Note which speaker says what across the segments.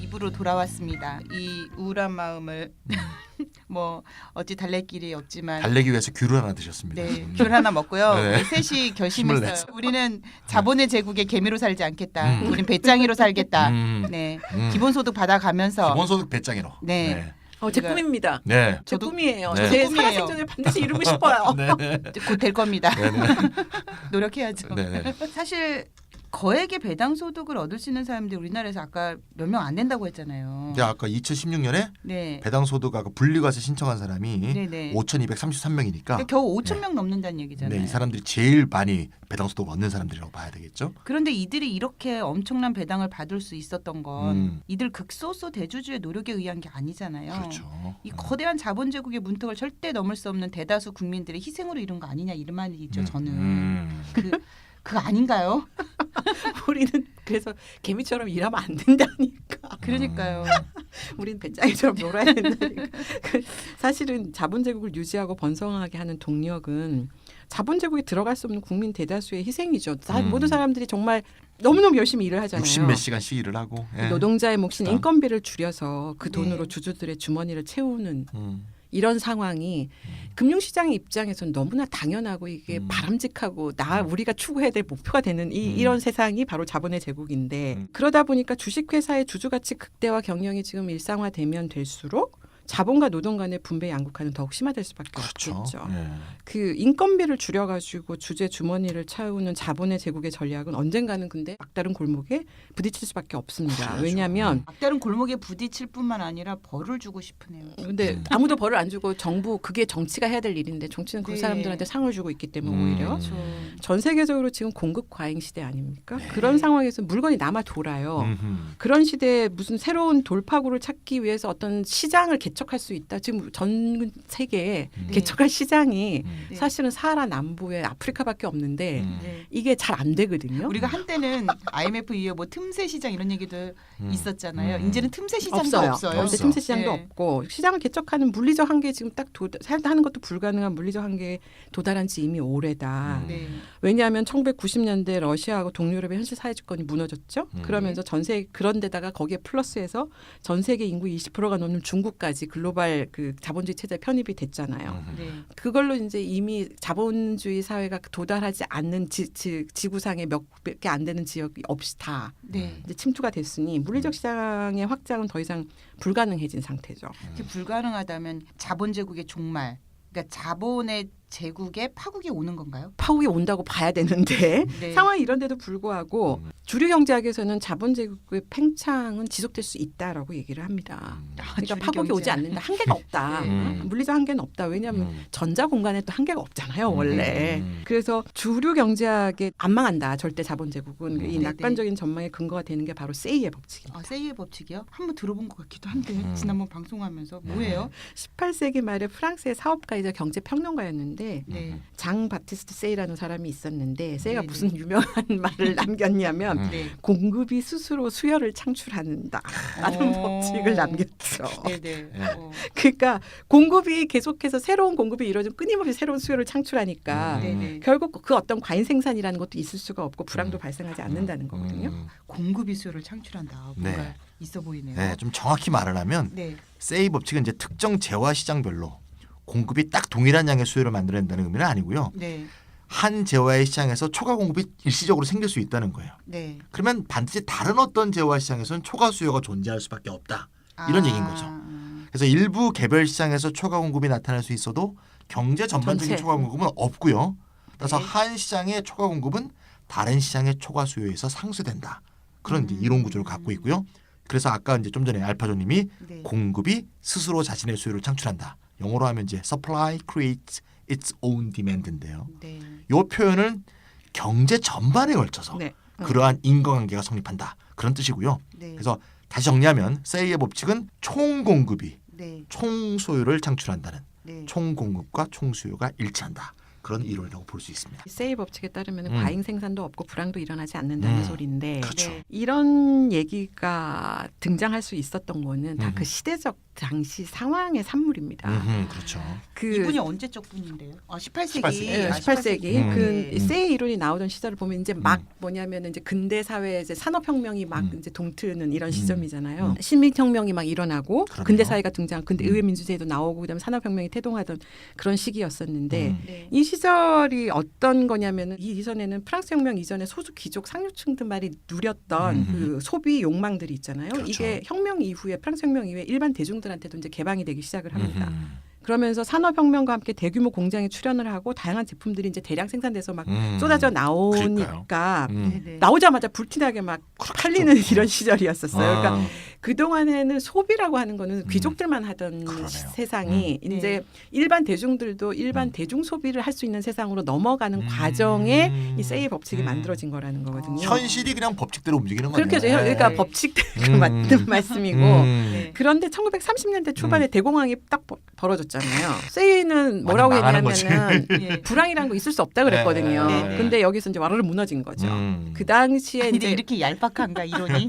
Speaker 1: 입으로 돌아왔습니다. 이 우울한 마음을 뭐 어찌 달랠 길이 없지만
Speaker 2: 달래기 위해서 귤을 하나 드셨습니다.
Speaker 1: 네, 귤 하나 먹고요.
Speaker 2: 네.
Speaker 1: 우리 셋이
Speaker 2: 힘을
Speaker 1: 결심했어요.
Speaker 2: 내서.
Speaker 1: 우리는 자본의 제국의 개미로 살지 않겠다. 우린 배짱이로 살겠다.
Speaker 2: 음.
Speaker 1: 네,
Speaker 2: 음.
Speaker 1: 기본소득 받아가면서
Speaker 2: 기본소득 배짱이로.
Speaker 1: 네.
Speaker 3: 제 꿈입니다.
Speaker 2: 네.
Speaker 3: 제
Speaker 1: 저도-
Speaker 3: 꿈이에요.
Speaker 2: 네.
Speaker 3: 제
Speaker 1: 꿈이에요.
Speaker 3: 살아생전에 반드시 이루고 싶어요.
Speaker 2: 네.
Speaker 1: 곧 될 겁니다.
Speaker 2: 네. 네.
Speaker 1: 노력해야죠.
Speaker 2: 네. 네.
Speaker 1: 사실 거액의 배당 소득을 얻을 수 있는 사람들이 우리나라에서 아까 몇 명 안 된다고 했잖아요.
Speaker 2: 근데 아까 2016년에
Speaker 1: 네.
Speaker 2: 배당소득 아까 분리과세 신청한 사람이
Speaker 1: 네네.
Speaker 2: 5,233명이니까
Speaker 1: 그러니까 겨우 5천
Speaker 2: 네.
Speaker 1: 명 넘는다는 얘기잖아요.
Speaker 2: 네, 이 사람들이 제일 많이 배당소득을 얻는 사람들이라고 봐야 되겠죠.
Speaker 1: 그런데 이들이 이렇게 엄청난 배당을 받을 수 있었던 건 이들 극소수 대주주의 노력에 의한 게 아니잖아요.
Speaker 2: 그렇죠.
Speaker 1: 이 거대한 자본 제국의 문턱을 절대 넘을 수 없는 대다수 국민들의 희생으로 이룬 거 아니냐 이런 말이죠. 저는 그거 아닌가요?
Speaker 3: 우리는 그래서 개미처럼 일하면 안 된다니까.
Speaker 1: 그러니까요.
Speaker 3: 우린 배짱이처럼 놀아야 된다니까. 사실은 자본제국을 유지하고 번성하게 하는 동력은 자본제국에 들어갈 수 없는 국민 대다수의 희생이죠. 모든 사람들이 정말 너무너무 열심히 일을 하잖아요.
Speaker 2: 60몇 시간씩 일을 하고 예.
Speaker 3: 노동자의 몫인
Speaker 2: 그다음.
Speaker 3: 인건비를 줄여서 그
Speaker 1: 네.
Speaker 3: 돈으로 주주들의 주머니를 채우는
Speaker 2: 음.
Speaker 3: 이런 상황이 금융시장의 입장에서는 너무나 당연하고 이게 바람직하고 우리가 추구해야 될 목표가 되는 이런 세상이 바로 자본의 제국인데 그러다 보니까 주식회사의 주주가치 극대화 경영이 지금 일상화되면 될수록 자본과 노동 간의 분배 양극화는 더욱 심화될 수밖에
Speaker 2: 그렇죠.
Speaker 3: 없겠죠.
Speaker 2: 예.
Speaker 3: 그 인건비를 줄여가지고 주제 주머니를 채우는 자본의 제국의 전략은 언젠가는 근데 막다른 골목에 부딪힐 수밖에 없습니다.
Speaker 2: 그렇죠.
Speaker 3: 왜냐하면
Speaker 1: 막다른 골목에 부딪힐 뿐만 아니라 벌을 주고 싶으네요.
Speaker 3: 근데 아무도 벌을 안 주고 정부 그게 정치가 해야 될 일인데 정치는 그
Speaker 1: 네.
Speaker 3: 사람들한테 상을 주고 있기 때문에 오히려
Speaker 1: 그렇죠.
Speaker 3: 전 세계적으로 지금 공급 과잉 시대 아닙니까? 그런 상황에서 물건이 남아 돌아요.
Speaker 2: 음흠.
Speaker 3: 그런 시대에 무슨 새로운 돌파구를 찾기 위해서 어떤 시장을 개척할 수 있다. 지금 전 세계에 개척할 시장이
Speaker 1: 네.
Speaker 3: 사실은 사하라 남부에 아프리카밖에 없는데
Speaker 1: 네.
Speaker 3: 이게 잘 안 되거든요.
Speaker 1: 우리가 한때는 IMF 이후에 뭐 틈새 시장 이런 얘기도 있었잖아요.
Speaker 2: 음.
Speaker 1: 이제는 틈새 시장도
Speaker 3: 없어요.
Speaker 1: 없어요.
Speaker 3: 이제 틈새 시장도
Speaker 1: 네.
Speaker 3: 없고 시장을 개척하는 물리적 한계 지금 딱 하는 것도 불가능한 물리적 한계에 도달한 지 이미 오래다.
Speaker 1: 네.
Speaker 3: 왜냐하면 1990년대 러시아하고 동유럽의 현실 사회주권이 무너졌죠. 그러면서 전세 그런 데다가 거기에 플러스해서 전 세계 인구 20%가 넘는 중국까지 글로벌 그 자본주의 체제에 편입이 됐잖아요.
Speaker 1: 네.
Speaker 3: 그걸로 이제 이미 자본주의 사회가 도달하지 않는 지구상의 몇 개 안 되는 지역이 없이 다
Speaker 1: 네.
Speaker 3: 이제 침투가 됐으니 물리적 시장의 확장은 더 이상 불가능해진 상태죠.
Speaker 1: 이게 불가능하다면 자본 제국의 종말, 그러니까 자본의 제국의 파국이 오는 건가요?
Speaker 3: 파국이 온다고 봐야 되는데
Speaker 1: 네.
Speaker 3: 상황이 이런데도 불구하고 주류 경제학에서는 자본제국의 팽창은 지속될 수 있다라고 얘기를 합니다. 그러니까
Speaker 1: 주류
Speaker 3: 파국이 오지
Speaker 1: 경제학.
Speaker 3: 않는다. 한계가 없다.
Speaker 1: 네.
Speaker 3: 물리적 한계는 없다. 왜냐하면 전자 공간에 또 한계가 없잖아요. 원래.
Speaker 2: 음.
Speaker 3: 그래서 주류 경제학에 안 망한다. 절대 자본제국은. 이
Speaker 1: 네,
Speaker 3: 낙관적인 전망의 근거가 되는 게 바로 세이의 법칙입니다.
Speaker 1: 세이의 법칙이요? 한번 들어본 것 같기도 한데 지난번 방송하면서 뭐예요?
Speaker 3: 18세기 말에 프랑스의 사업가이자 경제평론가였는데
Speaker 1: 네.
Speaker 3: 장 바티스트 세이라는 사람이 있었는데 세이가
Speaker 1: 네네.
Speaker 3: 무슨 유명한 말을 남겼냐면
Speaker 1: 네.
Speaker 3: 공급이 스스로 수요를 창출하는다 라는 법칙을 남겼죠.
Speaker 1: 네네.
Speaker 3: 그러니까 공급이 계속해서 새로운 공급이 이루어지면 끊임없이 새로운 수요를 창출하니까
Speaker 1: 네네.
Speaker 3: 결국 그 어떤 과잉 생산이라는 것도 있을 수가 없고 불황도 발생하지 않는다는 거거든요.
Speaker 1: 공급이 수요를 창출한다. 뭔가
Speaker 2: 네.
Speaker 1: 있어 보이네요.
Speaker 2: 네, 좀 정확히 말을 하면
Speaker 1: 네.
Speaker 2: 세이 법칙은 이제 특정 재화 시장별로 공급이 딱 동일한 양의 수요를 만들어낸다는 의미는 아니고요.
Speaker 1: 네.
Speaker 2: 한 재화의 시장에서 초과 공급이 일시적으로 생길 수 있다는 거예요.
Speaker 1: 네.
Speaker 2: 그러면 반드시 다른 어떤 재화 시장에서는 초과 수요가 존재할 수밖에 없다. 이런 얘기인 거죠. 그래서 일부 개별 시장에서 초과 공급이 나타날 수 있어도 경제 전반적인
Speaker 3: 전체.
Speaker 2: 초과 공급은 없고요. 따라서
Speaker 1: 네.
Speaker 2: 한 시장의 초과 공급은 다른 시장의 초과 수요에서 상쇄된다. 그런 이제 이론 구조를 갖고 있고요. 그래서 아까 이제 좀 전에 알파조님이
Speaker 1: 네.
Speaker 2: 공급이 스스로 자신의 수요를 창출한다. 영어로 하면 이제 supply creates its own demand인데요.
Speaker 1: 네.
Speaker 2: 이 표현은 경제 전반에 걸쳐서
Speaker 3: 네.
Speaker 2: 그러한 인과관계가 성립한다. 그런 뜻이고요.
Speaker 1: 네.
Speaker 2: 그래서 다시 정리하면 세이의 법칙은 총 공급이
Speaker 1: 네.
Speaker 2: 총 소유를 창출한다는
Speaker 1: 네.
Speaker 2: 총 공급과 총 수요가 일치한다. 그런 이론이라고 볼 수 있습니다.
Speaker 3: 세이 법칙에 따르면 과잉 생산도 없고 불황도 일어나지 않는다는 소리인데
Speaker 2: 그렇죠.
Speaker 1: 네.
Speaker 3: 이런 얘기가 등장할 수 있었던 거는 다 그 시대적 당시 상황의 산물입니다.
Speaker 2: 그렇죠.
Speaker 3: 그
Speaker 1: 이분이 언제적 분인데요? 18세기.
Speaker 2: 18세기.
Speaker 3: 예, 18세기 그
Speaker 2: 음.
Speaker 3: 세이 이론이 나오던 시절을 보면 이제 막 뭐냐면 이제 근대 사회에 이제 산업혁명이 막 이제 동트는 이런 시점이잖아요. 식민혁명이 막 일어나고
Speaker 2: 그러네요.
Speaker 3: 근대 사회가 등장, 근대 의회민주제도 나오고 그다음에 산업혁명이 태동하던 그런 시기였었는데
Speaker 1: 네.
Speaker 3: 이 시절이 어떤 거냐면은 이 이전에는 프랑스 혁명 이전에 소수 귀족 상류층들만이 누렸던 그 소비 욕망들이 있잖아요.
Speaker 2: 그렇죠.
Speaker 3: 이게 혁명 이후에 프랑스 혁명 이후에 일반 대중들한테도 이제 개방이 되기 시작을 합니다. 그러면서 산업혁명과 함께 대규모 공장에 출현을 하고 다양한 제품들이 이제 대량 생산돼서 막 쏟아져 나오니까
Speaker 1: 네네.
Speaker 3: 나오자마자 불티나게 막 팔리는 이런 시절이었었어요. 그러니까
Speaker 2: 아,
Speaker 3: 그동안에는 소비라고 하는 거는 귀족들만 하던
Speaker 2: 그러네요.
Speaker 3: 세상이
Speaker 1: 네.
Speaker 3: 이제 일반 대중들도 일반 대중 소비를 할 수 있는 세상으로 넘어가는 과정에 이 세이 법칙이 만들어진 거라는 거거든요.
Speaker 2: 현실이 그냥 법칙대로 움직이는 거네요.
Speaker 3: 그렇게 해서 그러니까
Speaker 1: 네.
Speaker 3: 법칙대로 맞는 말씀이고
Speaker 1: 네.
Speaker 3: 그런데 1930년대 초반에 대공황이 딱 벌어졌잖아요. 세이는 뭐라고
Speaker 2: 망하는
Speaker 3: 했냐면은
Speaker 1: 네.
Speaker 3: 불황이라는 거 있을 수 없다 그랬거든요.
Speaker 1: 네, 네.
Speaker 3: 근데 여기서 이제 와르르 무너진 거죠. 그 당시에
Speaker 1: 근데
Speaker 3: 이제
Speaker 1: 이렇게 얄팍한가 이론이?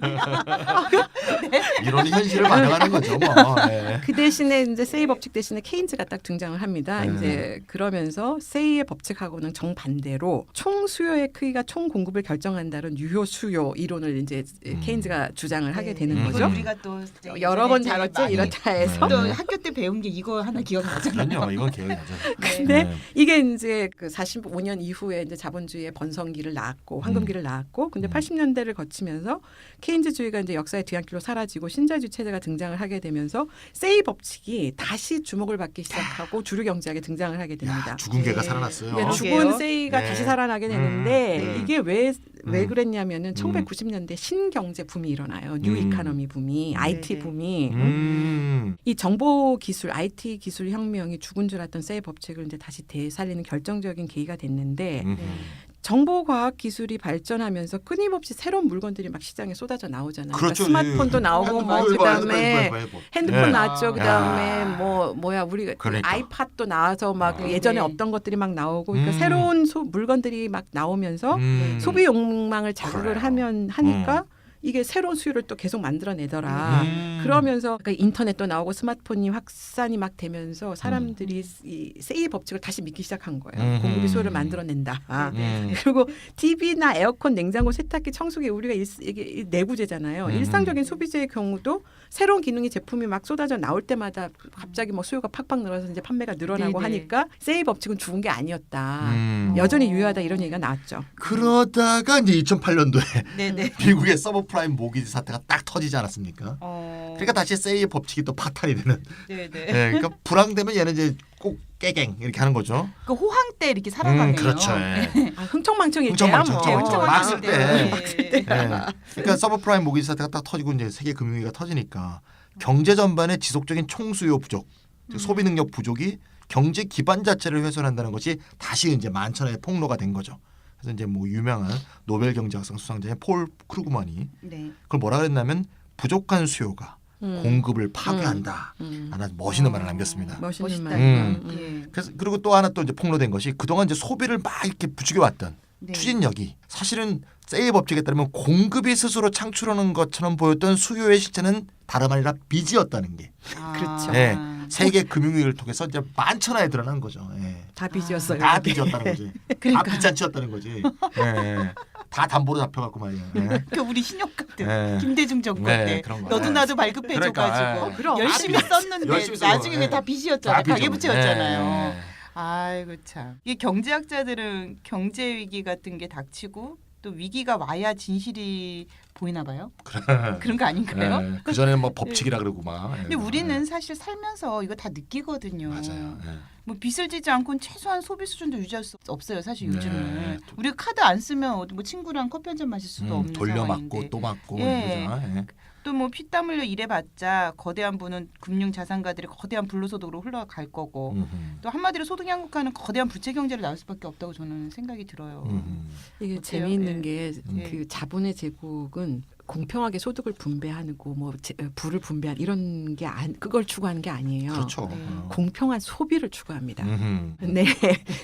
Speaker 2: 이론이 현실을 반영하는 거죠. 뭐. 네.
Speaker 3: 그 대신에 이제 세이 법칙 대신에 케인즈가 딱 등장을 합니다. 이제 그러면서 세이의 법칙하고는 정반대로 총 수요의 크기가 총 공급을 결정한다는 유효 수요 이론을 이제 케인즈가 주장을 하게 되는
Speaker 1: 이건
Speaker 3: 거죠.
Speaker 1: 우리가 또 이제
Speaker 3: 여러 번
Speaker 1: 예전에
Speaker 3: 다뤘죠.
Speaker 1: 많이
Speaker 3: 이렇다 해서.
Speaker 1: 또 학교 때 배운 게 이거 하나 기억나잖아요.
Speaker 2: 그럼요. 이건 기억이 나죠.
Speaker 3: 근데
Speaker 2: 네.
Speaker 3: 이게 이제 그 45년 이후에 이제 자본주의의 번성기를 낳았고 황금기를 낳았고 근데 80년대를 거치면서 케인즈주의가 이제 역사의 뒤안길로 사라지고 신자유주의 체제가 등장을 하게 되면서 세이 법칙이 다시 주목을 받기 시작하고 주류 경제학에 등장을 하게 됩니다.
Speaker 2: 야, 죽은 개가
Speaker 1: 네.
Speaker 2: 살아났어요.
Speaker 3: 그러니까
Speaker 1: 그러게요.
Speaker 3: 죽은 세이가
Speaker 2: 네.
Speaker 3: 다시 살아나게 되는데
Speaker 1: 네.
Speaker 3: 이게 왜 그랬냐면은 1990년대 신경제 붐이 일어나요. 뉴 이카노미 붐이, IT
Speaker 1: 네.
Speaker 3: 붐이. 이 정보 기술, IT 기술 혁명이 죽은 줄 알았던 세이 법칙을 이제 다시 되살리는 결정적인 계기가 됐는데 정보 과학 기술이 발전하면서 끊임없이 새로운 물건들이 막 시장에 쏟아져 나오잖아요.
Speaker 2: 그렇죠.
Speaker 3: 그러니까 스마트폰도 나오고 뭐 그다음에 핸드폰
Speaker 2: 네.
Speaker 3: 나왔죠. 그다음에 뭐야 우리가
Speaker 2: 그러니까.
Speaker 3: 아이팟도 나와서 막
Speaker 1: 네.
Speaker 3: 예전에
Speaker 1: 네.
Speaker 3: 없던 것들이 막 나오고 그러니까 새로운 물건들이 막 나오면서 소비 욕망을 자극을
Speaker 2: 그래요.
Speaker 3: 하니까 이게 새로운 수요를 또 계속 만들어내더라. 그러면서 그러니까 인터넷도 나오고 스마트폰이 확산이 막 되면서 사람들이 이 세이 법칙을 다시 믿기 시작한 거예요. 공급이 수요를 만들어낸다. 그리고 TV나 에어컨, 냉장고, 세탁기, 청소기 우리가 이게 내구재잖아요. 일상적인 소비재의 경우도 새로운 기능이 제품이 막 쏟아져 나올 때마다 갑자기 뭐 수요가 팍팍 늘어서 이제 판매가 늘어나고
Speaker 1: 네네.
Speaker 3: 하니까 세이 법칙은 죽은 게 아니었다. 여전히 유효하다 이런 얘기가 나왔죠.
Speaker 2: 그러다가 이제 2008년도에
Speaker 1: 네네.
Speaker 2: 미국의 서브프라임 모기지 사태가 딱 터지지 않았습니까? 그러니까 다시 세이의 법칙이 또 파탄이 되는.
Speaker 1: 네네.
Speaker 2: 네, 그러니까 불황되면 얘는 이제 꼭 깨갱 이렇게 하는 거죠.
Speaker 1: 그 호황 때 이렇게 살아가네요.
Speaker 2: 그렇죠. 예.
Speaker 3: 아, 흥청망청일
Speaker 2: 흥청망청.
Speaker 3: 때야 뭐.
Speaker 2: 흥청망청. 막 쓸 때.
Speaker 1: 네.
Speaker 2: 그러니까 서브프라임 모기지 사태가 딱 터지고 이제 세계 금융위기가 터지니까 경제 전반의 지속적인 총수요 부족, 즉 소비 능력 부족이 경제 기반 자체를 훼손한다는 것이 다시 이제 만천하에 폭로가 된 거죠. 그래서 이제 뭐 유명한 노벨 경제학상 수상자인 폴 크루그만이
Speaker 1: 네.
Speaker 2: 그걸 뭐라 그랬냐면 부족한 수요가 공급을 파괴한다. 하나 멋있는 말을 남겼습니다.
Speaker 3: 멋있는
Speaker 1: 멋있다.
Speaker 3: 말.
Speaker 1: 예.
Speaker 2: 그래서 그리고 또 하나 또 이제 폭로된 것이 그동안 이제 소비를 막 이렇게 부추겨 왔던
Speaker 1: 네.
Speaker 2: 추진력이 사실은 세이 법칙에 따르면 공급이 스스로 창출하는 것처럼 보였던 수요의 실체는 다름 아니라 빚이었다는 게
Speaker 3: 그렇죠.
Speaker 2: 네. 세계 금융위기를 통해서 이제 만천하에 드러난 거죠. 예.
Speaker 3: 다 빚이었어요.
Speaker 2: 다
Speaker 3: 이게.
Speaker 2: 빚이었다는 거지. 다 빚잔치였다는 거지. 예. 다 담보로 잡혀갖고 말이야. 예.
Speaker 1: 그 우리 신용카드
Speaker 2: 네.
Speaker 1: 김대중 정권
Speaker 2: 네,
Speaker 1: 때
Speaker 2: 그런 거.
Speaker 1: 너도
Speaker 2: 네.
Speaker 1: 나도 발급해줘가지고
Speaker 2: 그러니까,
Speaker 3: 그럼.
Speaker 1: 열심히
Speaker 2: 다
Speaker 1: 썼는데
Speaker 2: 열심히 쓰고,
Speaker 1: 나중에
Speaker 2: 네.
Speaker 1: 다 빚이었잖아요.
Speaker 2: 다 빚이죠.
Speaker 1: 가계부채였잖아요.
Speaker 2: 예.
Speaker 1: 아이고 참. 이게 경제학자들은 경제 위기 같은 게 닥치고 또 위기가 와야 진실이 보이나 봐요. 그런 거 아닌가요?
Speaker 2: 예. 그 전에 뭐 법칙이라 그러고 막. 예.
Speaker 1: 근데 우리는 사실 살면서 이거 다 느끼거든요.
Speaker 2: 맞아요. 예.
Speaker 1: 뭐 빚을 지지 않고는 최소한 소비 수준도 유지할 수 없어요. 사실
Speaker 2: 네.
Speaker 1: 요즘은 우리가 카드 안 쓰면 어디 뭐 친구랑 커피 한 잔 마실 수도 없는
Speaker 2: 돌려맞고
Speaker 1: 상황인데
Speaker 2: 또 맞고
Speaker 1: 예.
Speaker 2: 그러죠. 예.
Speaker 1: 또 뭐 피땀 흘려 일해봤자 거대한 부는 금융 자산가들이 거대한 불로소득으로 흘러갈 거고 또 한마디로 소득 양극화는 거대한 부채 경제를 낳을 수밖에 없다고 저는 생각이 들어요.
Speaker 3: 이게
Speaker 1: 어때요?
Speaker 3: 재미있는
Speaker 1: 예.
Speaker 3: 게
Speaker 1: 예.
Speaker 3: 그 자본의 제국은 공평하게 소득을 분배하고 뭐 부를 분배한 이런 게 그걸 추구하는 게 아니에요.
Speaker 2: 그렇죠.
Speaker 1: 네.
Speaker 3: 공평한 소비를 추구합니다.
Speaker 2: 음흠.
Speaker 3: 네,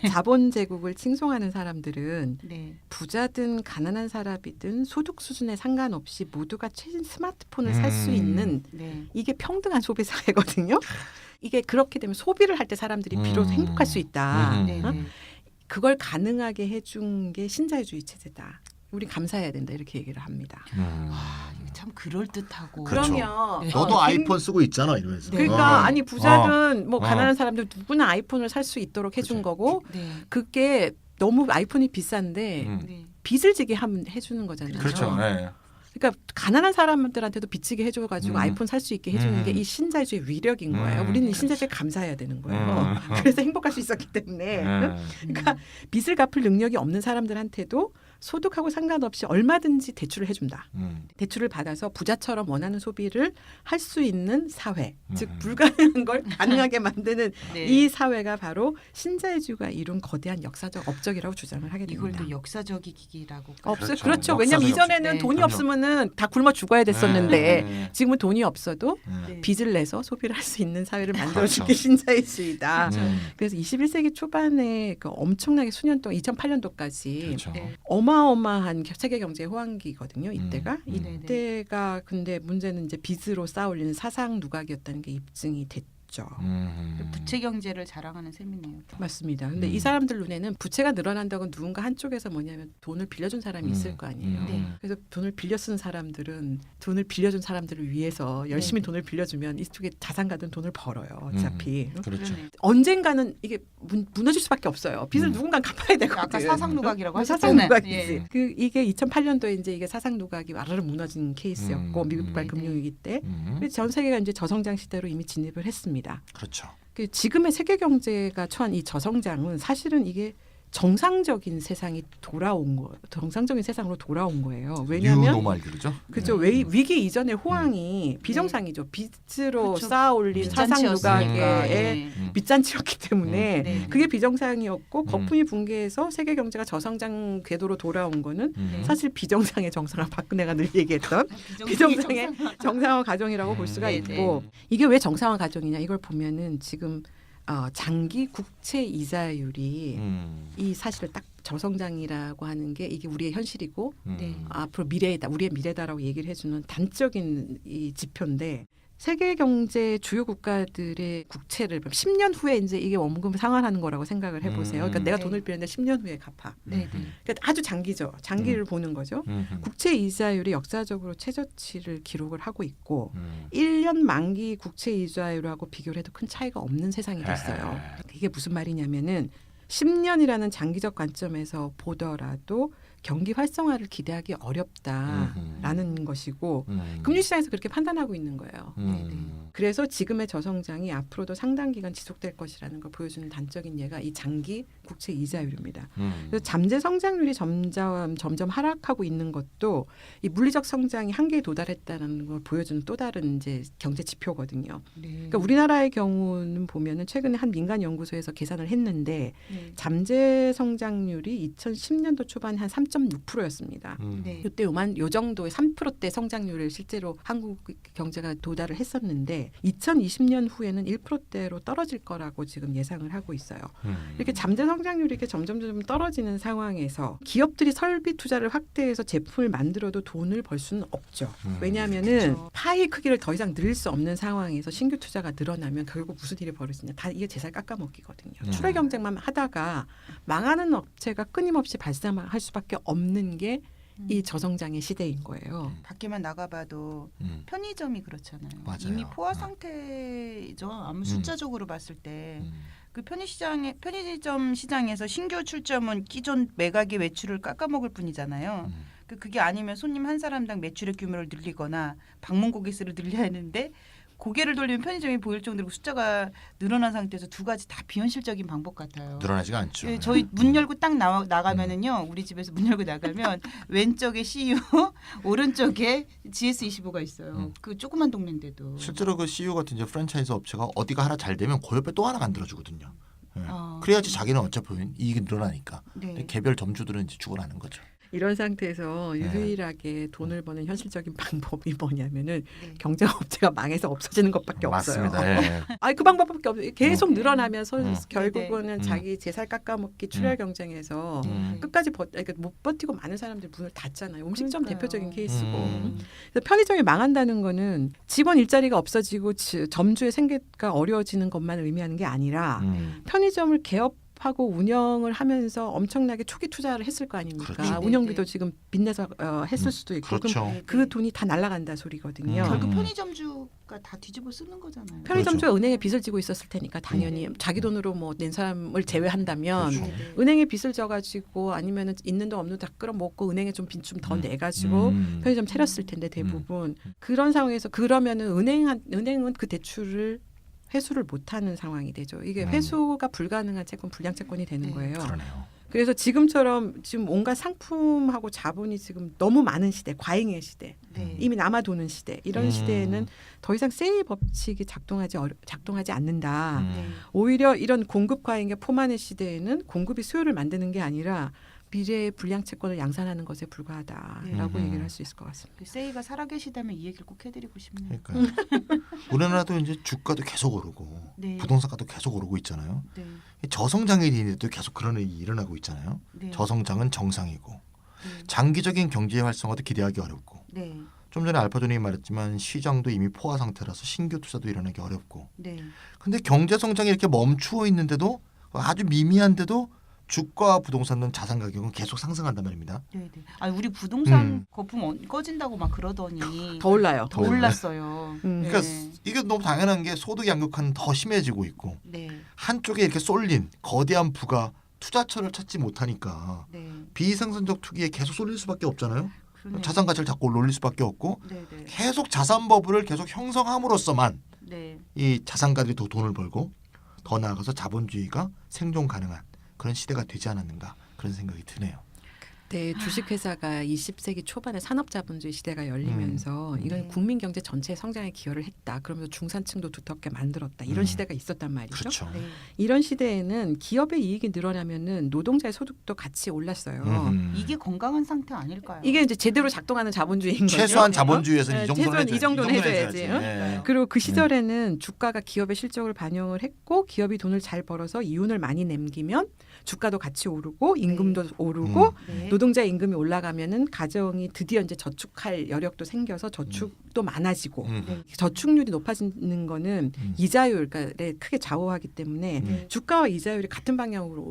Speaker 3: 자본 제국을 칭송하는 사람들은
Speaker 1: 네.
Speaker 3: 부자든 가난한 사람이든 소득 수준에 상관없이 모두가 최신 스마트폰을 살 수 있는
Speaker 1: 네.
Speaker 3: 이게 평등한 소비 사회거든요. 이게 그렇게 되면 소비를 할 때 사람들이 비로소 행복할 수 있다.
Speaker 1: 네.
Speaker 3: 어?
Speaker 1: 네.
Speaker 3: 그걸 가능하게 해준 게 신자유주의 체제다. 우리 감사해야 된다 이렇게 얘기를 합니다.
Speaker 1: 이거 참 그럴 듯하고.
Speaker 2: 그렇죠.
Speaker 3: 그러면
Speaker 2: 너도
Speaker 3: 어,
Speaker 2: 아이폰 쓰고 있잖아 이러면서.
Speaker 3: 그러니까 아니 부자든 뭐
Speaker 2: 어.
Speaker 3: 가난한 사람들 누구나 아이폰을 살 수 있도록 해준
Speaker 2: 그치.
Speaker 3: 거고
Speaker 1: 네.
Speaker 3: 그게 너무 아이폰이 비싼데
Speaker 1: 네.
Speaker 3: 빚을 지게 해주는 거잖아요.
Speaker 2: 그렇죠. 네.
Speaker 3: 그러니까 가난한 사람들한테도 빚지게 해줘가지고 아이폰 살 수 있게 해주는 게 이 신자유주의 위력인 거예요. 우리는 이 신자유주의 감사해야 되는 거예요. 그래서 행복할 수 있었기 때문에. 그러니까 빚을 갚을 능력이 없는 사람들한테도 소득하고 상관없이 얼마든지 대출을 해준다. 대출을 받아서 부자처럼 원하는 소비를 할 수 있는 사회, 즉 불가능한 걸 가능하게 만드는
Speaker 1: 네.
Speaker 3: 이 사회가 바로 신자유주의가 이룬 거대한 역사적 업적이라고 주장을 하게
Speaker 1: 이걸
Speaker 3: 됩니다.
Speaker 1: 또 역사적이기라고.
Speaker 3: 없어요.
Speaker 2: 그렇죠.
Speaker 3: 그렇죠. 왜냐하면
Speaker 2: 역사적
Speaker 3: 이전에는
Speaker 1: 네.
Speaker 3: 돈이
Speaker 2: 그럼요.
Speaker 3: 없으면은 다 굶어 죽어야 됐었는데 지금은 돈이 없어도
Speaker 1: 네.
Speaker 3: 빚을 내서 소비를 할 수 있는 사회를 만들어준
Speaker 2: 그렇죠.
Speaker 3: 게 신자유주의다.
Speaker 1: 그렇죠.
Speaker 3: 그래서 21세기 초반에 그 엄청나게 수년 동안 2008년도까지
Speaker 2: 그렇죠.
Speaker 1: 네.
Speaker 3: 어마어마한 세계 경제 호황기거든요. 이때가
Speaker 1: 네네.
Speaker 3: 이때가 근데 문제는 이제 빚으로 쌓아올리는 사상 누각이었다는 게 입증이 됐죠.
Speaker 1: 부채 경제를 자랑하는 셈이네요.
Speaker 3: 맞습니다. 근데 이 사람들 눈에는 부채가 늘어난다고 누군가 한쪽에서 뭐냐면 돈을 빌려준 사람이 있을 거 아니에요.
Speaker 1: 네.
Speaker 3: 그래서 돈을 빌려 쓴 사람들은 돈을 빌려준 사람들을 위해서 열심히
Speaker 1: 네.
Speaker 3: 돈을 빌려주면 이쪽에 자산가든 돈을 벌어요. 어차피
Speaker 2: 그렇죠.
Speaker 1: 그러네.
Speaker 3: 언젠가는 이게 무너질 수밖에 없어요. 빚을 누군가 갚아야 되거든.
Speaker 1: 아까 사상 누각이라고
Speaker 3: 사상
Speaker 1: 하셨잖아요.
Speaker 3: 누각이지.
Speaker 1: 예.
Speaker 3: 그 이게 2008년도에 이제 이게 사상 누각이 와르르 무너진 케이스였고 미국발
Speaker 1: 네.
Speaker 3: 금융위기 때. 그래서 전 세계가 이제 저성장 시대로 이미 진입을 했습니다.
Speaker 2: 그렇죠.
Speaker 3: 그 지금의 세계 경제가 처한 이 저성장은 사실은 이게 정상적인 세상이 돌아온 거, 정상적인 세상으로 돌아온 거예요. 왜냐하면
Speaker 2: 뉴노멀들이죠.
Speaker 3: 그죠. 위기 이전의 호황이 비정상이죠. 빚으로
Speaker 1: 그렇죠.
Speaker 3: 쌓아올린 사상
Speaker 1: 빚잔치였으니까.
Speaker 3: 누각의
Speaker 1: 예.
Speaker 3: 빚잔치였기 때문에
Speaker 1: 네.
Speaker 3: 그게 비정상이었고 거품이 붕괴해서 세계 경제가 저성장 궤도로 돌아온 거는 사실 비정상의 정상화 박근혜가 늘 얘기했던 비정상의 정상화 과정이라고 볼 수가
Speaker 1: 네,
Speaker 3: 있고 이게 왜 정상화 과정이냐 이걸 보면은 지금 장기 국채 이자율이 이 사실을 딱 저성장이라고 하는 게 이게 우리의 현실이고
Speaker 1: 네.
Speaker 3: 앞으로 미래다 우리의 미래다라고 얘기를 해주는 단적인 이 지표인데 세계 경제 주요 국가들의 국채를 10년 후에 이제 이게 원금 상환하는 거라고 생각을 해보세요. 그러니까 내가
Speaker 1: 네.
Speaker 3: 돈을 빌렸는데 10년 후에 갚아.
Speaker 1: 네. 네.
Speaker 3: 그러니까 아주 장기죠. 장기를 보는 거죠. 국채 이자율이 역사적으로 최저치를 기록을 하고 있고 1년 만기 국채 이자율하고 비교를 해도 큰 차이가 없는 세상이 됐어요. 이게 무슨 말이냐면은 10년이라는 장기적 관점에서 보더라도 경기 활성화를 기대하기 어렵다라는 것이고 금융시장에서 그렇게 판단하고 있는 거예요. 그래서 지금의 저성장이 앞으로도 상당 기간 지속될 것이라는 걸 보여주는 단적인 예가 이 장기 국채 이자율입니다. 그래서 잠재 성장률이 점점 하락하고 있는 것도 이 물리적 성장이 한계에 도달했다는 걸 보여주는 또 다른 이제 경제 지표거든요.
Speaker 1: 네.
Speaker 3: 그러니까 우리나라의 경우는 보면은 최근에 한 민간 연구소에서 계산을 했는데
Speaker 1: 네.
Speaker 3: 잠재 성장률이 2010년도 초반에 한 3.6%였습니다.
Speaker 1: 네.
Speaker 3: 이때 요 정도의 3%대 성장률을 실제로 한국 경제가 도달을 했었는데 2020년 후에는 1%대로 떨어질 거라고 지금 예상을 하고 있어요. 이렇게 잠재 성장률이 이렇게 점점 떨어지는 상황에서 기업들이 설비 투자를 확대해서 제품을 만들어도 돈을 벌 수는 없죠. 왜냐하면은
Speaker 1: 그렇죠.
Speaker 3: 파이 크기를 더 이상 늘릴 수 없는 상황에서 신규 투자가 늘어나면 결국 무슨 일이 벌어지냐. 다 이게 제살 깎아먹기거든요. 출하 경쟁만 하다가 망하는 업체가 끊임없이 발생할 수밖에 없는 게 이 저성장의 시대인 거예요.
Speaker 1: 밖에만 나가봐도 편의점이 그렇잖아요.
Speaker 2: 맞아요.
Speaker 1: 이미 포화 상태죠. 아무 숫자적으로 봤을 때. 그 편의점 시장에서 신규 출점은 기존 매각의 매출을 깎아먹을 뿐이잖아요. 그게 아니면 손님 한 사람당 매출의 규모를 늘리거나 방문 고객 수를 늘려야 하는데 고개를 돌리면 편의점이 보일 정도로 숫자가 늘어난 상태에서 두 가지 다 비현실적인 방법 같아요.
Speaker 2: 늘어나지가 않죠.
Speaker 1: 예, 저희 문 열고 딱 나가면은요. 우리 집에서 문 열고 나가면 왼쪽에 CU, 오른쪽에 GS25가 있어요. 그 조그만 동네인데도.
Speaker 2: 실제로 그 CU 같은 이제 프랜차이즈 업체가 어디가 하나 잘 되면 그 옆에 또 하나 만들어주거든요. 예.
Speaker 1: 아.
Speaker 2: 그래야지 자기는 어차피 이익이 늘어나니까.
Speaker 1: 네.
Speaker 2: 근데 개별 점주들은 이제 죽어나는 거죠.
Speaker 3: 이런 상태에서
Speaker 2: 네.
Speaker 3: 유일하게 돈을 버는 현실적인 방법이 뭐냐면은
Speaker 1: 네.
Speaker 3: 경쟁업체가 망해서 없어지는 것밖에 없어요.
Speaker 2: 맞습니다. 예.
Speaker 3: 아니 그 방법밖에 없어요. 계속 늘어나면서 결국은
Speaker 2: 네.
Speaker 3: 자기 재살 깎아먹기 출혈 경쟁에서 끝까지 그러니까 못 버티고 많은 사람들이 문을 닫잖아요. 음식점
Speaker 1: 그러니까요.
Speaker 3: 대표적인 케이스고.
Speaker 2: 음.
Speaker 3: 그래서 편의점이 망한다는 거는 직원 일자리가 없어지고 점주의 생계가 어려워지는 것만 의미하는 게 아니라 편의점을 개업하고 운영을 하면서 엄청나게 초기 투자를 했을 거 아닙니까?
Speaker 2: 그렇죠.
Speaker 3: 운영비도
Speaker 1: 네, 네.
Speaker 3: 지금 빚내서 했을 수도 있고
Speaker 2: 그렇죠.
Speaker 3: 그럼 그 돈이 다 날아간다 소리거든요.
Speaker 2: 결국
Speaker 1: 결국 편의점주가 다 뒤집어 쓰는 거잖아요.
Speaker 3: 편의점주가 은행에 빚을 지고 있었을 테니까 당연히 자기 돈으로 뭐 낸 사람을 제외한다면
Speaker 2: 그렇죠.
Speaker 1: 네, 네.
Speaker 3: 은행에 빚을 져가지고 아니면은 있는 돈 없는 돈 다 끌어먹고 은행에 좀 빚 좀 더 내가지고 편의점 차렸을 텐데 대부분 그런 상황에서 그러면은 은행은 그 대출을 회수를 못하는 상황이 되죠. 이게 회수가 불가능한 채권, 불량 채권이 되는
Speaker 1: 네.
Speaker 3: 거예요.
Speaker 2: 그러네요.
Speaker 3: 그래서 지금처럼 지금 온갖 상품하고 자본이 지금 너무 많은 시대, 과잉의 시대,
Speaker 1: 네.
Speaker 3: 이미 남아 도는 시대, 이런 시대에는 더 이상 세일 법칙이 작동하지 않는다.
Speaker 1: 네.
Speaker 3: 오히려 이런 공급 과잉의 포만의 시대에는 공급이 수요를 만드는 게 아니라 미래의 불량 채권을 양산하는 것에 불과하다라고
Speaker 2: 네.
Speaker 3: 얘기를 할 수 있을 것 같습니다.
Speaker 1: 그 세이가 살아계시다면 이 얘기를 꼭 해드리고 싶네요.
Speaker 2: 그러니까 우리나라도 이제 주가도 계속 오르고
Speaker 1: 네.
Speaker 2: 부동산가도 계속 오르고 있잖아요.
Speaker 1: 네.
Speaker 2: 저성장인데도 계속 그런 일이 일어나고 있잖아요.
Speaker 1: 네.
Speaker 2: 저성장은 정상이고
Speaker 1: 네.
Speaker 2: 장기적인 경제 활성화도 기대하기 어렵고
Speaker 1: 네.
Speaker 2: 좀 전에 알파존이 말했지만 시장도 이미 포화 상태라서 신규 투자도 일어나기 어렵고
Speaker 1: 네.
Speaker 2: 근데 경제 성장이 이렇게 멈추어 있는데도 아주 미미한데도 주가와 부동산은 자산 가격은 계속 상승한단 말입니다.
Speaker 1: 네. 네. 아 우리 부동산 거품 꺼진다고 막 그러더니
Speaker 3: 더 올라요.
Speaker 1: 더 올랐어요.
Speaker 2: 그러니까
Speaker 1: 네.
Speaker 2: 이게 너무 당연한 게 소득 양극화는 더 심해지고 있고
Speaker 1: 네.
Speaker 2: 한쪽에 이렇게 쏠린 거대한 부가 투자처를 찾지 못하니까
Speaker 1: 네.
Speaker 2: 비생산적 투기에 계속 쏠릴 수밖에 없잖아요.
Speaker 1: 그러네요.
Speaker 2: 자산 가치를 자꾸 올릴 수밖에 없고
Speaker 1: 네. 네.
Speaker 2: 계속 자산 버블을 계속 형성함으로써만
Speaker 1: 네.
Speaker 2: 이 자산가들이 더 돈을 벌고 더 나아가서 자본주의가 생존 가능한 그런 시대가 되지 않았는가 그런 생각이 드네요.
Speaker 3: 네, 주식회사가 20세기 초반에 산업자본주의 시대가 열리면서 이건
Speaker 1: 네.
Speaker 3: 국민 경제 전체의 성장에 기여를 했다. 그러면서 중산층도 두텁게 만들었다. 이런 시대가 있었단 말이죠.
Speaker 2: 그렇죠.
Speaker 1: 네.
Speaker 3: 이런 시대에는 기업의 이익이 늘어나면은 노동자의 소득도 같이 올랐어요.
Speaker 1: 이게 건강한 상태 아닐까요?
Speaker 3: 이게 이제 제대로 작동하는 자본주의인 거죠.
Speaker 2: 최소한
Speaker 3: 네.
Speaker 2: 자본주의에서는
Speaker 3: 네,
Speaker 2: 이 정도는
Speaker 3: 최소한
Speaker 2: 해줘야지.
Speaker 3: 이 정도는
Speaker 2: 해줘야지.
Speaker 3: 해줘야지.
Speaker 2: 네.
Speaker 3: 그리고 그 시절에는 주가가 기업의 실적을 반영을 했고 기업이 돈을 잘 벌어서 이윤을 많이 남기면 주가도 같이 오르고 임금도 오르고
Speaker 1: 네.
Speaker 3: 노동자 임금이 올라가면은 가정이 드디어 이제 저축할 여력도 생겨서 저축도 많아지고
Speaker 1: 네.
Speaker 3: 저축률이 높아지는 거는 이자율에 크게 좌우하기 때문에
Speaker 1: 네.
Speaker 3: 주가와 이자율이 같은 방향으로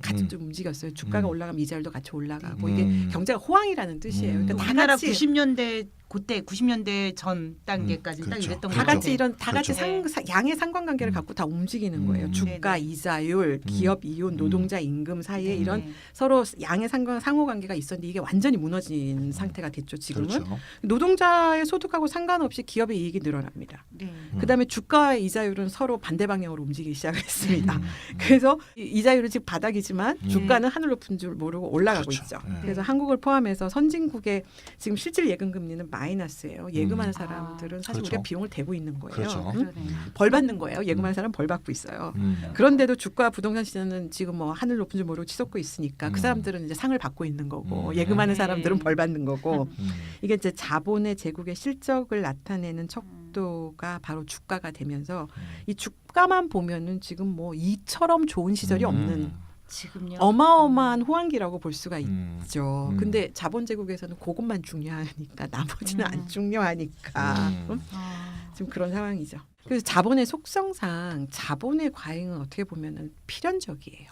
Speaker 3: 같이 좀 움직였어요. 주가가 올라가면 이자율도 같이 올라가고 이게 경제가 호황이라는 뜻이에요. 그러니까 다
Speaker 1: 우리나라
Speaker 3: 같이
Speaker 1: 90년대 그때 90년대 전 단계까지 딱
Speaker 2: 그렇죠.
Speaker 1: 이랬던
Speaker 3: 다
Speaker 1: 거죠.
Speaker 3: 같이 다 같이
Speaker 1: 그렇죠.
Speaker 3: 양의 상관관계를 갖고 다 움직이는 거예요. 주가,
Speaker 1: 네네.
Speaker 3: 이자율, 기업 이윤, 노동자 임금 사이에
Speaker 1: 네.
Speaker 3: 이런 서로 양의 상호관계가 있었는데 이게 완전히 무너진 상태가 됐죠. 지금은
Speaker 2: 그렇죠.
Speaker 3: 노동자의 소득하고 상관없이 기업의 이익이 늘어납니다.
Speaker 1: 네.
Speaker 3: 그다음에 주가와 이자율은 서로 반대 방향으로 움직이기 시작했습니다. 그래서 이자율은 지금 바닥이지만 주가는 하늘 높은 줄 모르고 올라가고
Speaker 2: 그렇죠.
Speaker 3: 있죠.
Speaker 2: 네.
Speaker 3: 그래서 한국을 포함해서 선진국의 지금 실질 예금 금리는 마이너스예요. 예금하는 사람들은 사실
Speaker 2: 그렇죠.
Speaker 3: 우리가 비용을 대고 있는 거예요.
Speaker 2: 그렇죠.
Speaker 3: 응?
Speaker 1: 그러네.
Speaker 3: 벌 받는 거예요. 예금하는 사람 벌 받고 있어요. 그런데도 주가 부동산 시장은 지금 뭐 하늘 높은 줄 모르고 치솟고 있으니까 그 사람들은 이제 상을 받고 있는 거고 예금하는
Speaker 1: 네.
Speaker 3: 사람들은 벌 받는 거고
Speaker 2: 음.
Speaker 3: 이게 이제 자본의 제국의 실적을 나타내는 척도가 바로 주가가 되면서 이 주가만 보면은 지금 뭐 이처럼 좋은 시절이 없는
Speaker 1: 지금요.
Speaker 3: 어마어마한 호황기라고 볼 수가
Speaker 2: 음.
Speaker 3: 있죠. 근데 자본 제국에서는 그것만 중요하니까 나머지는 안 중요하니까 지금 그런 상황이죠. 그래서 자본의 속성상 자본의 과잉은 어떻게 보면은 필연적이에요.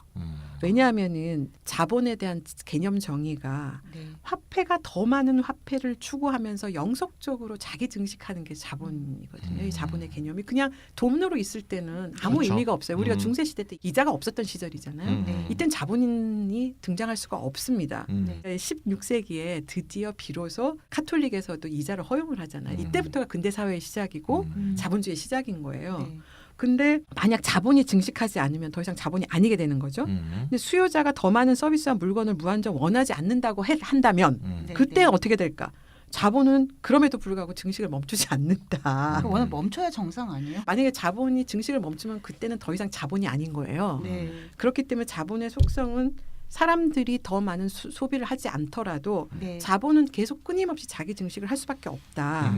Speaker 3: 왜냐하면은 자본에 대한 개념 정의가
Speaker 1: 네.
Speaker 3: 화폐가 더 많은 화폐를 추구하면서 영속적으로 자기 증식하는 게 자본이거든요. 이 자본의 개념이 그냥 돈으로 있을 때는 아무
Speaker 2: 그렇죠.
Speaker 3: 의미가 없어요. 우리가 중세 시대 때 이자가 없었던 시절이잖아요.
Speaker 1: 네.
Speaker 3: 이땐 자본인이 등장할 수가 없습니다.
Speaker 1: 네.
Speaker 3: 16세기에 드디어 비로소 카톨릭에서도 이자를 허용을 하잖아요. 이때부터가 근대 사회의 시작이고 자본주의의 시작인 거예요.
Speaker 1: 네.
Speaker 3: 근데 만약 자본이 증식하지 않으면 더 이상 자본이 아니게 되는 거죠. 근데 수요자가 더 많은 서비스와 물건을 무한정 원하지 않는다고 한다면
Speaker 1: 네.
Speaker 3: 그때 어떻게 될까? 자본은 그럼에도 불구하고 증식을 멈추지 않는다.
Speaker 1: 워낙 멈춰야 정상 아니에요?
Speaker 3: 만약에 자본이 증식을 멈추면 그때는 더 이상 자본이 아닌 거예요.
Speaker 1: 네.
Speaker 3: 그렇기 때문에 자본의 속성은 사람들이 더 많은 소비를 하지 않더라도
Speaker 1: 네.
Speaker 3: 자본은 계속 끊임없이 자기 증식을 할 수밖에 없다.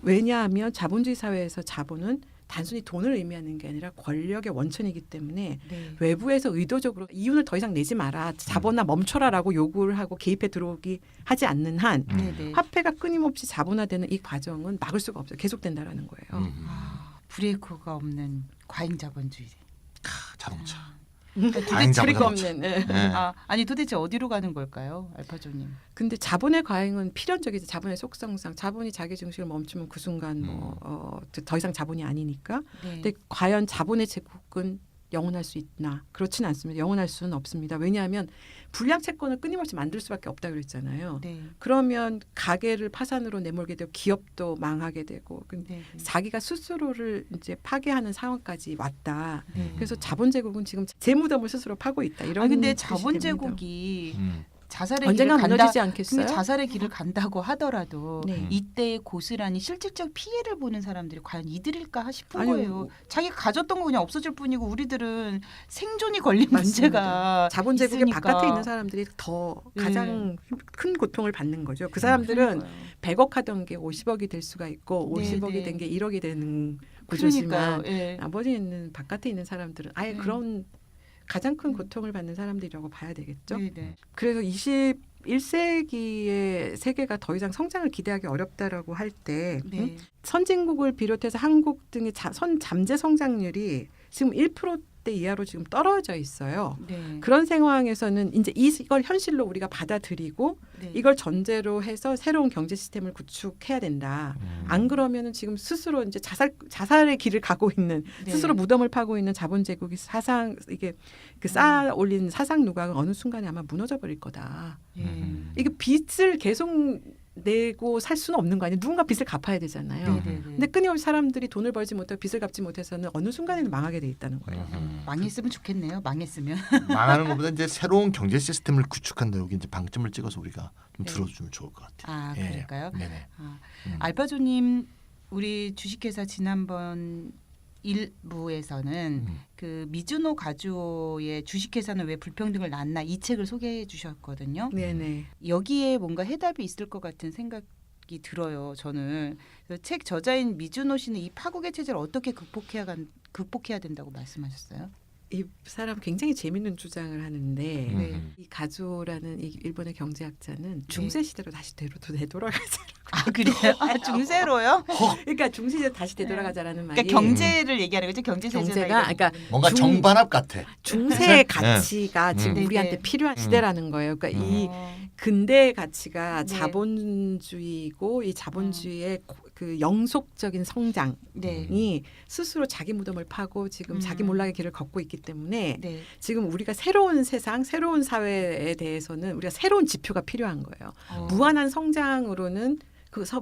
Speaker 3: 왜냐하면 자본주의 사회에서 자본은 단순히 돈을 의미하는 게 아니라 권력의 원천이기 때문에
Speaker 1: 네.
Speaker 3: 외부에서 의도적으로 이윤을 더 이상 내지 마라, 자본아 멈춰라라고 요구를 하고 개입해 들어오기 하지 않는 한
Speaker 1: 네네.
Speaker 3: 화폐가 끊임없이 자본화되는 이 과정은 막을 수가 없어요. 계속된다라는 거예요.
Speaker 1: 브레이크가 없는 과잉 자본주의.
Speaker 2: 자동차.
Speaker 3: 도대체
Speaker 2: 과잉
Speaker 3: 자리가
Speaker 2: 자본주의.
Speaker 3: 없는. 예.
Speaker 2: 네.
Speaker 1: 아니 도대체 어디로 가는 걸까요, 알파조님?
Speaker 3: 근데 자본의 과잉은 필연적이지. 자본의 속성상 자본이 자기 증식을 멈추면 그 순간 더 이상 자본이 아니니까.
Speaker 1: 네.
Speaker 3: 근데 과연 자본의 제국은 영원할 수 있나? 그렇지는 않습니다. 영원할 수는 없습니다. 왜냐하면 불량 채권을 끊임없이 만들 수밖에 없다 그랬잖아요.
Speaker 1: 네.
Speaker 3: 그러면 가게를 파산으로 내몰게 되고 기업도 망하게 되고
Speaker 1: 네.
Speaker 3: 자기가 스스로를 이제 파괴하는 상황까지 왔다.
Speaker 1: 네.
Speaker 3: 그래서 자본 제국은 지금 제 무덤을 스스로 파고 있다. 이런
Speaker 1: 근데
Speaker 3: 뜻이
Speaker 1: 자본
Speaker 3: 됩니다.
Speaker 1: 제국이 자살의
Speaker 3: 언젠가
Speaker 1: 길을 간다.
Speaker 3: 무너지지
Speaker 1: 근데
Speaker 3: 않겠어요?
Speaker 1: 자살의 길을 간다고 하더라도
Speaker 3: 네.
Speaker 1: 이때 고스란히 실질적 피해를 보는 사람들이 과연 이들일까 싶은
Speaker 3: 아니,
Speaker 1: 거예요. 자기가 가졌던 거 그냥 없어질 뿐이고 우리들은 생존이 걸린
Speaker 3: 맞습니다.
Speaker 1: 문제가
Speaker 3: 자본 제국의
Speaker 1: 있으니까.
Speaker 3: 바깥에 있는 사람들이 더
Speaker 1: 네.
Speaker 3: 가장 큰 고통을 받는 거죠. 그 사람들은
Speaker 1: 그러니까요.
Speaker 3: 100억 하던 게 50억이 될 수가 있고
Speaker 1: 네,
Speaker 3: 50억이
Speaker 1: 네.
Speaker 3: 된 게 1억이 되는 구조지만
Speaker 1: 그러니까요. 예.
Speaker 3: 나머지 있는 바깥에 있는 사람들은 아예
Speaker 1: 네.
Speaker 3: 그런 가장 큰 고통을 받는 사람들이라고 봐야 되겠죠.
Speaker 1: 네, 네.
Speaker 3: 그래서 21세기의 세계가 더 이상 성장을 기대하기 어렵다라고 할 때
Speaker 1: 네.
Speaker 3: 선진국을 비롯해서 한국 등의 잠재 성장률이 지금 1%대 이하로 지금 떨어져 있어요.
Speaker 1: 네.
Speaker 3: 그런 상황에서는 이제 이걸 현실로 우리가 받아들이고
Speaker 1: 네.
Speaker 3: 이걸 전제로 해서 새로운 경제 시스템을 구축해야 된다. 안 그러면은 지금 스스로 이제 자살의 길을 가고 있는
Speaker 1: 네.
Speaker 3: 스스로 무덤을 파고 있는 자본 제국이 이게 그 쌓아 올린 사상 누각은 어느 순간에 아마 무너져 버릴 거다.
Speaker 1: 예.
Speaker 3: 이게 빚을 계속 내고 살 수는 없는 거 아니에요. 누군가 빚을 갚아야 되잖아요.
Speaker 1: 네, 네, 네.
Speaker 3: 근데 끊임없이 사람들이 돈을 벌지 못하고 빚을 갚지 못해서는 어느 순간에는 망하게 돼 있다는 거예요.
Speaker 1: 망했으면 좋겠네요. 망했으면.
Speaker 2: 망하는 것보다 이제 새로운 경제 시스템을 구축한다. 여기 이제 방점을 찍어서 우리가 좀
Speaker 1: 네.
Speaker 2: 들어주면 좋을 것 같아요.
Speaker 1: 아,
Speaker 2: 예.
Speaker 1: 그럴까요?
Speaker 2: 네네.
Speaker 1: 알파조님, 우리 주식회사 지난번 1부에서는 그 미즈노 가주오의 주식회사는 왜 불평등을 낳나 이 책을 소개해 주셨거든요.
Speaker 3: 네네.
Speaker 1: 여기에 뭔가 해답이 있을 것 같은 생각이 들어요. 저는 그래서 책 저자인 미즈노 씨는 이 파국의 체제를 어떻게 극복해야 된다고 말씀하셨어요?
Speaker 3: 이 사람 굉장히 재밌는 주장을 하는데
Speaker 1: 네.
Speaker 3: 이 가주오라는 이 일본의 경제학자는 중세 시대로 다시 되돌아가자.
Speaker 1: 아 그래요? 아, 중세로요?
Speaker 3: 그러니까 중세 시대로 다시 되돌아가자라는 말이
Speaker 1: 그러니까 경제를 얘기하는 거죠. 경제가
Speaker 3: 그러니까
Speaker 2: 뭔가 정반합 같아.
Speaker 3: 중세의
Speaker 2: 그치?
Speaker 3: 가치가 지금
Speaker 1: 네.
Speaker 3: 우리한테
Speaker 1: 네.
Speaker 3: 필요한 시대라는 거예요. 그러니까 이
Speaker 1: 어,
Speaker 3: 근대의 가치가
Speaker 1: 네.
Speaker 3: 자본주의이고 이 자본주의의 그 영속적인 성장이
Speaker 1: 네.
Speaker 3: 스스로 자기 무덤을 파고 지금 자기 몰락의 길을 걷고 있기 때문에
Speaker 1: 네.
Speaker 3: 지금 우리가 새로운 세상, 새로운 사회에 대해서는 우리가 새로운 지표가 필요한 거예요.
Speaker 1: 어.
Speaker 3: 무한한 성장으로는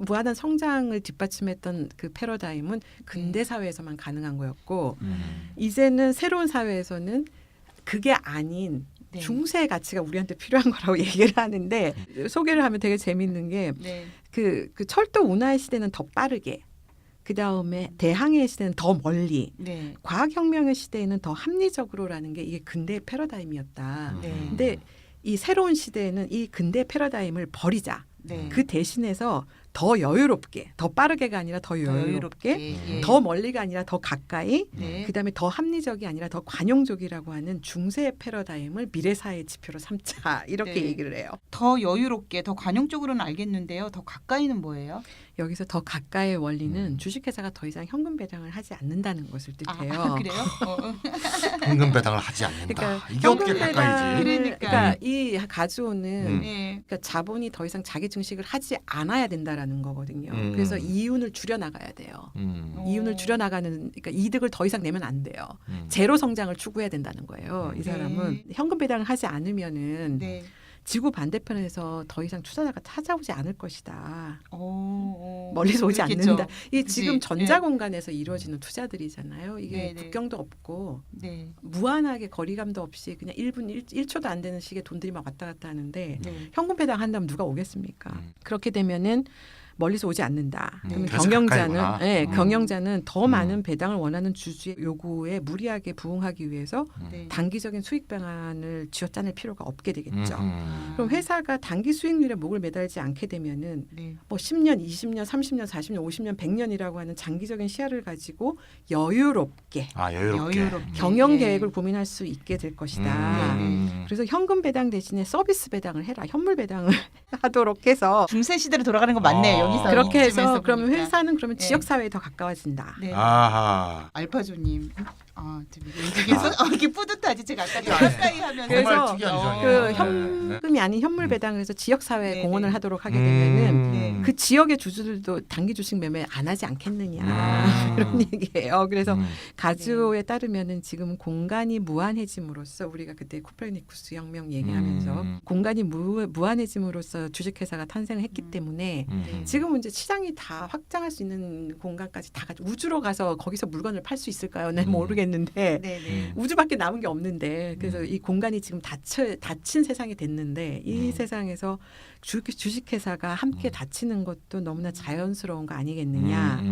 Speaker 3: 무한한 성장을 뒷받침했던 그 패러다임은 근대 사회에서만 가능한 거였고 이제는 새로운 사회에서는 그게 아닌
Speaker 1: 네.
Speaker 3: 중세의 가치가 우리한테 필요한 거라고 얘기를 하는데 소개를 하면 되게 재밌는 게
Speaker 1: 네.
Speaker 3: 그 철도 운하의 시대는 더 빠르게 그 다음에 대항해의 시대는 더 멀리
Speaker 1: 네.
Speaker 3: 과학혁명의 시대에는 더 합리적으로라는 게 이게 근대의 패러다임이었다.
Speaker 1: 네.
Speaker 3: 근데 이 새로운 시대에는 이 근대 패러다임을 버리자.
Speaker 1: 네.
Speaker 3: 그 대신해서 더 여유롭게, 더 빠르게가 아니라 더 여유롭게,
Speaker 1: 예.
Speaker 3: 더 멀리가 아니라 더 가까이,
Speaker 1: 네.
Speaker 3: 그다음에 더 합리적이 아니라 더 관용적이라고 하는 중세의 패러다임을 미래사회의 지표로 삼자 이렇게
Speaker 1: 네.
Speaker 3: 얘기를 해요.
Speaker 1: 더 여유롭게, 더 관용적으로는 알겠는데요. 더 가까이는 뭐예요?
Speaker 3: 여기서 더 가까이의 원리는 주식회사가 더 이상 현금 배당을 하지 않는다는 것을 뜻해요.
Speaker 1: 아, 그래요?
Speaker 2: 현금 배당을 하지 않는다.
Speaker 3: 그러니까
Speaker 2: 이게 어떻게
Speaker 3: 현금
Speaker 2: 가까이지?
Speaker 1: 그러니까.
Speaker 3: 그러니까 이 가주오는
Speaker 1: 네.
Speaker 3: 그러니까 자본이 더 이상 자기 증식을 하지 않아야 된다라는 거거든요.
Speaker 2: 음.
Speaker 3: 그래서 이윤을 줄여 나가야 돼요. 이윤을 줄여 나가는 그러니까 이득을 더 이상 내면 안 돼요. 제로 성장을 추구해야 된다는 거예요. 이 사람은 현금 배당을 하지 않으면은
Speaker 1: 네.
Speaker 3: 지구 반대편에서 더 이상 투자자가 찾아오지 않을 것이다.
Speaker 1: 오,
Speaker 3: 멀리서 오지
Speaker 1: 그렇겠죠.
Speaker 3: 않는다. 이
Speaker 1: 그치.
Speaker 3: 지금 전자 공간에서 이루어지는 투자들이잖아요. 이게
Speaker 1: 네, 네.
Speaker 3: 국경도 없고
Speaker 1: 네.
Speaker 3: 무한하게 거리감도 없이 그냥 1분 1초도 안 되는 시기에 돈들이 막 왔다 갔다 하는데
Speaker 1: 네.
Speaker 3: 현금 배당 한다면 누가 오겠습니까? 그렇게 되면은 멀리서 오지 않는다. 그러면
Speaker 2: 그래서 가까이구나.
Speaker 3: 경영자는 네, 경영자는 더
Speaker 2: 음.
Speaker 3: 많은 배당을 원하는 주주의 요구에 무리하게 부응하기 위해서
Speaker 1: 네.
Speaker 3: 단기적인 수익 방안을 쥐어짜낼 필요가 없게 되겠죠.
Speaker 2: 음.
Speaker 3: 그럼 회사가 단기 수익률에 목을 매달지 않게 되면은
Speaker 1: 네.
Speaker 3: 뭐 10년, 20년, 30년, 40년, 50년, 100년이라고 하는 장기적인 시야를 가지고 여유롭게
Speaker 2: 여유롭게.
Speaker 3: 경영
Speaker 1: 네.
Speaker 3: 계획을 고민할 수 있게 될 것이다. 그래서 현금 배당 대신에 서비스 배당을 해라. 현물 배당을 하도록 해서
Speaker 1: 중세 시대로 돌아가는 거 맞네요. 여기서
Speaker 3: 그렇게 해서
Speaker 1: 이쯤에서
Speaker 3: 그러면
Speaker 1: 보니까.
Speaker 3: 회사는 그러면
Speaker 1: 네.
Speaker 3: 지역 사회에 더 가까워진다.
Speaker 1: 네.
Speaker 2: 아하.
Speaker 1: 알파조님. 이게 뿌듯하지. 제가 아까 가까이 하면
Speaker 3: 그래서
Speaker 2: 정말 특이한 이상이에요.
Speaker 3: 그
Speaker 2: 네.
Speaker 3: 현금이 아닌 현물 배당을 해서 지역 사회에
Speaker 1: 네,
Speaker 3: 공헌을
Speaker 1: 네.
Speaker 3: 하도록 하게 되면은
Speaker 1: 네.
Speaker 3: 그 지역의 주주들도 단기 주식 매매 안 하지 않겠느냐 이런 얘기예요. 그래서 가즈오에 따르면은 지금 공간이 무한해짐으로써 우리가 그때 코페르니쿠스 혁명 얘기하면서 공간이 무한해짐으로써 주식회사가 탄생을 했기 때문에 지금은 이제 시장이 다 확장할 수 있는 공간까지 다 우주로 가서 거기서 물건을 팔 수 있을까요? 난 모르겠는데
Speaker 1: 네네.
Speaker 3: 우주밖에 남은 게 없는데 그래서 이 공간이 지금 닫힌 세상이 됐는데 이 세상에서 주식회사가 함께 닫히는 것도 너무나 자연스러운 거 아니겠느냐.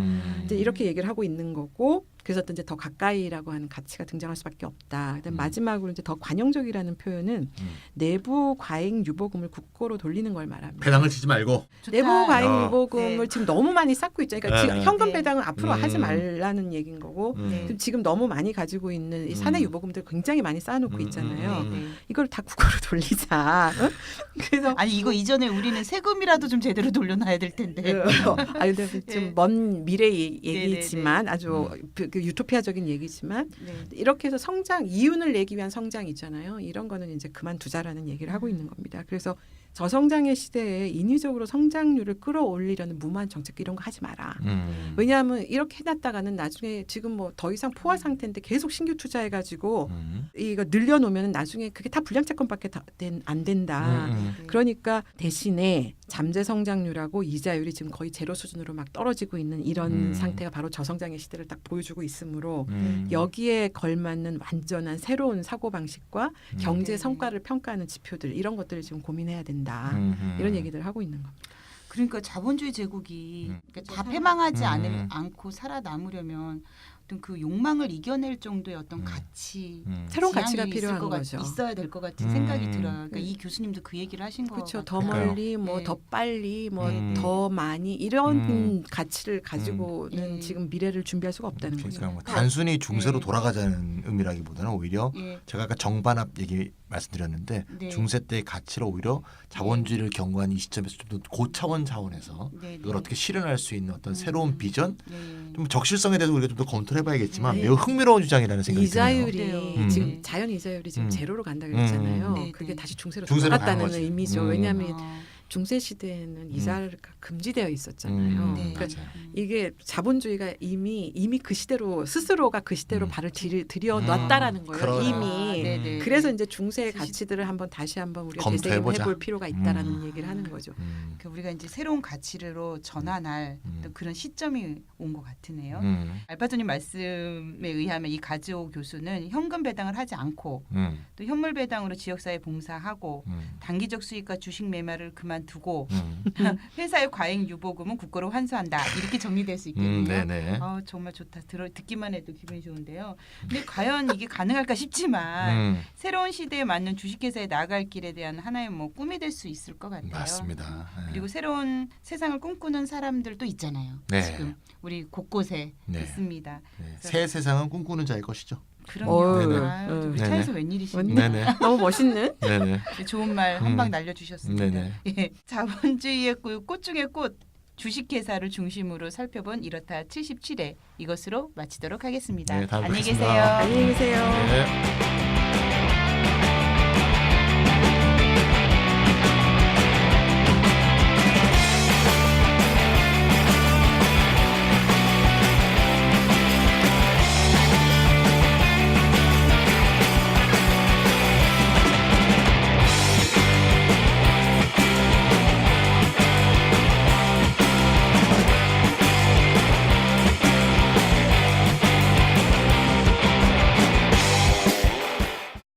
Speaker 3: 이제 이렇게 얘기를 하고 있는 거고 그래서 또 이제 더 가까이라고 하는 가치가 등장할 수밖에 없다. 그다음 마지막으로 이제 더 관용적이라는 표현은 내부 과잉 유보금을 국고로 돌리는 걸 말합니다.
Speaker 2: 배당을 치지 말고.
Speaker 3: 내부 과잉
Speaker 2: 어.
Speaker 3: 유보금을
Speaker 1: 네.
Speaker 3: 지금 너무 많이 쌓고 있죠. 그러니까 지금
Speaker 2: 네.
Speaker 3: 현금
Speaker 1: 네.
Speaker 3: 배당은 앞으로
Speaker 2: 음.
Speaker 3: 하지 말라는 얘기인 거고
Speaker 1: 네.
Speaker 3: 지금 너무 많이 가지고 있는 이 사내 유보금들 굉장히 많이 쌓아놓고 있잖아요.
Speaker 1: 네.
Speaker 3: 이걸 다 국고로 돌리자. 응? 그래서
Speaker 1: 아니 이거 이전에 우리는 세금이라도 좀 제대로 돌려놔야 될 텐데.
Speaker 3: 아 근데
Speaker 1: 네.
Speaker 3: 좀 먼 미래
Speaker 1: 네,
Speaker 3: 얘기지만 아주 그 유토피아적인 얘기지만
Speaker 1: 네.
Speaker 3: 이렇게 해서 성장 이윤을 내기 위한 성장 있잖아요. 이런 거는 이제 그만두자라는 얘기를 하고 있는 겁니다. 그래서 저성장의 시대에 인위적으로 성장률을 끌어올리려는 무모한 정책 이런 거 하지 마라. 왜냐하면 이렇게 해놨다가는 나중에 지금 뭐 더 이상 포화 상태인데 계속 신규 투자해가지고 이거 늘려놓으면 나중에 그게 다 불량채권밖에 안 된다. 그러니까 대신에 잠재 성장률하고 이자율이 지금 거의 제로 수준으로 막 떨어지고 있는 이런 상태가 바로 저성장의 시대를 딱 보여주고 있으므로 여기에 걸맞는 완전한 새로운 사고 방식과 경제 성과를 평가하는 지표들 이런 것들을 지금 고민해야 된다. 이런 얘기들을 하고 있는 겁니다.
Speaker 1: 그러니까 자본주의 제국이 그러니까 다 패망하지 않고 살아남으려면 어떤 그 욕망을 이겨낼 정도의 어떤 가치,
Speaker 3: 새로운 가치가
Speaker 1: 지향이
Speaker 3: 필요한
Speaker 1: 있을 것
Speaker 3: 거죠.
Speaker 1: 있어야 될 것 같은 생각이 들어요. 그러니까 이 교수님도 그 얘기를 하신 거
Speaker 3: 그렇죠.
Speaker 1: 같아요.
Speaker 3: 더
Speaker 2: 그러니까요.
Speaker 3: 멀리, 뭐
Speaker 1: 네.
Speaker 3: 더 빨리, 뭐
Speaker 1: 네.
Speaker 3: 더 많이 이런 가치를 가지고는
Speaker 1: 네.
Speaker 3: 지금 미래를 준비할 수가 없다는 거죠.
Speaker 2: 그러니까 뭐 단순히 중세로
Speaker 1: 네.
Speaker 2: 돌아가자는 의미라기보다는 오히려
Speaker 1: 예.
Speaker 2: 제가 아까 정반합 얘기 말씀드렸는데
Speaker 1: 네.
Speaker 2: 중세 때의 가치를 오히려 자본주의를 경고하는 이 시점에서 좀 더 고차원 차원에서
Speaker 1: 네,
Speaker 2: 이걸
Speaker 1: 네.
Speaker 2: 어떻게 실현할 수 있는 어떤 새로운 비전,
Speaker 1: 네.
Speaker 2: 좀 적실성에 대해서 우리가 좀 더 검토를 해봐야겠지만
Speaker 3: 네.
Speaker 2: 매우 흥미로운 주장이라는 생각이 드네요.
Speaker 3: 이자율이 지금 자연 이자율이 지금 제로로 간다 그랬잖아요.
Speaker 1: 네,
Speaker 3: 그게
Speaker 1: 네.
Speaker 3: 다시 중세로
Speaker 2: 중세로 가는
Speaker 3: 돌아갔다는
Speaker 2: 거지.
Speaker 3: 의미죠. 왜냐하면
Speaker 1: 아,
Speaker 3: 중세 시대에는 이자가 금지되어 있었잖아요.
Speaker 1: 네.
Speaker 3: 그러니까
Speaker 2: 맞아요.
Speaker 3: 이게 자본주의가 이미 그 시대로 스스로가 그 시대로 발을 들여놨다라는 거예요.
Speaker 2: 그러네.
Speaker 3: 이미.
Speaker 1: 네, 네.
Speaker 3: 그래서 이제 중세의
Speaker 1: 사실-
Speaker 3: 가치들을 다시 한번 우리가
Speaker 2: 검토해보자.
Speaker 3: 되새김해볼 필요가 있다라는 얘기를 하는 거죠.
Speaker 1: 그러니까 우리가 이제 새로운 가치로 전환할 또 그런 시점이 온 것 같으네요. 알파조님 말씀에 의하면 이 가즈오 교수는 현금 배당을 하지 않고 또 현물 배당으로 지역사회 봉사하고 단기적 수익과 주식 매매를 그만두고 회사의 과잉 유보금은 국고로 환수한다. 이렇게 정리될 수 있겠네요.
Speaker 2: 네네.
Speaker 1: 정말 좋다. 듣기만 해도 기분이 좋은데요. 근데 과연 이게 가능할까 싶지만 새로운 시대에 맞는 주식회사에 나아갈 길에 대한 하나의 뭐 꿈이 될 수 있을 것 같아요.
Speaker 2: 맞습니다. 네.
Speaker 1: 그리고 새로운 세상을 꿈꾸는 사람들도 있잖아요.
Speaker 2: 네.
Speaker 1: 지금 우리 곳곳에
Speaker 2: 네.
Speaker 1: 있습니다.
Speaker 2: 네. 새 세상은 꿈꾸는 자의 것이죠.
Speaker 1: 그럼요.
Speaker 2: 네네.
Speaker 1: 아유, 우리
Speaker 2: 네네.
Speaker 1: 차에서 웬일이십니까?
Speaker 2: 네네.
Speaker 3: 너무 멋있는.
Speaker 2: 네네.
Speaker 1: 좋은 말 한 방 날려주셨습니다.
Speaker 2: 네네.
Speaker 1: 예, 자본주의의 꽃 중의 꽃 주식회사를 중심으로 살펴본 이렇다 77회 이것으로 마치도록 하겠습니다.
Speaker 2: 네, 다음에
Speaker 1: 안녕히
Speaker 2: 뵙겠습니다.
Speaker 1: 계세요.
Speaker 3: 안녕히 계세요.
Speaker 2: 네.